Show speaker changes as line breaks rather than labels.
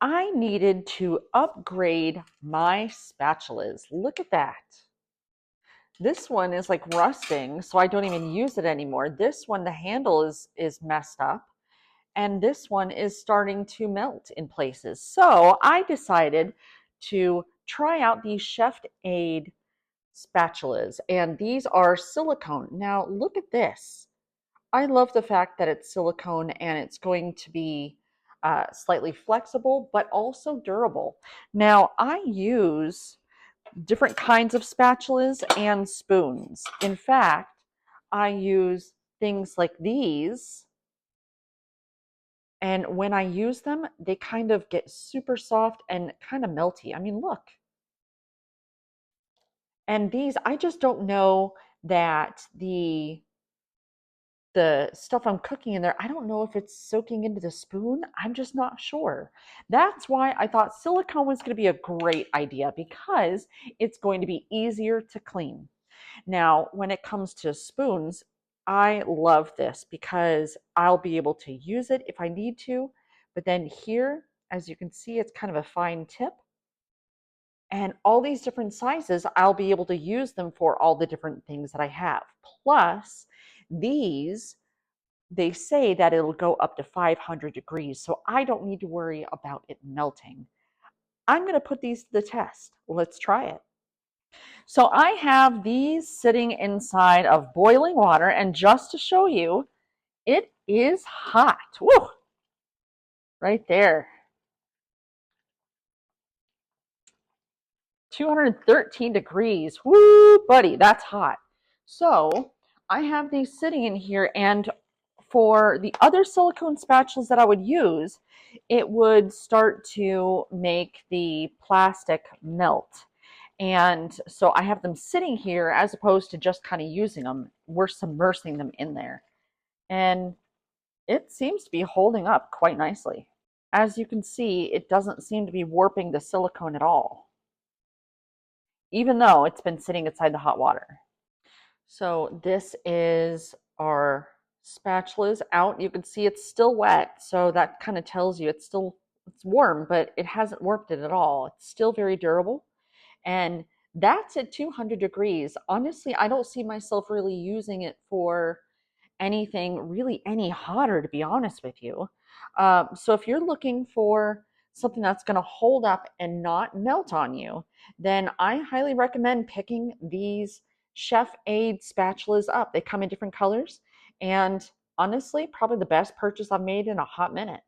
I needed to upgrade my spatulas. Look at that. This one is like rusting, so I don't even use it anymore. This one, the handle is messed up, and this one is starting to melt in places. So I decided to try out these ChefAide spatulas, and these are silicone. Now look at this. I love the fact that it's silicone and it's going to be slightly flexible, but also durable. Now I use different kinds of spatulas and spoons. In fact, I use things like these, and when I use them, they kind of get super soft and kind of melty. I mean, look. And these, I just don't know that the stuff I'm cooking in there, I don't know if it's soaking into the spoon. I'm just not sure. That's why I thought silicone was going to be a great idea because it's going to be easier to clean. Now, when it comes to spoons, I love this because I'll be able to use it if I need to. But then here, as you can see, it's kind of a fine tip. And all these different sizes, I'll be able to use them for all the different things that I have. Plus, these, they say that it'll go up to 500 degrees, so I don't need to worry about it melting. I'm going to put these to the test. Let's try it. So I have these sitting inside of boiling water, and just to show you, it is hot. Woo! Right there. 213 degrees. Woo, buddy, that's hot. So I have these sitting in here, and for the other silicone spatulas that I would use, it would start to make the plastic melt. And so I have them sitting here as opposed to just kind of using them. We're submersing them in there. And it seems to be holding up quite nicely. As you can see, it doesn't seem to be warping the silicone at all, even though it's been sitting inside the hot water. So this is our spatulas out. You can see it's still wet, so that kind of tells you it's warm, but it hasn't warped it at all. It's still very durable. And that's at 200 degrees. Honestly, I don't see myself really using it for anything really any hotter, to be honest with you. So if you're looking for something that's going to hold up and not melt on you, then I highly recommend picking these ChefAide spatulas up. They come in different colors, and honestly, probably the best purchase I've made in a hot minute.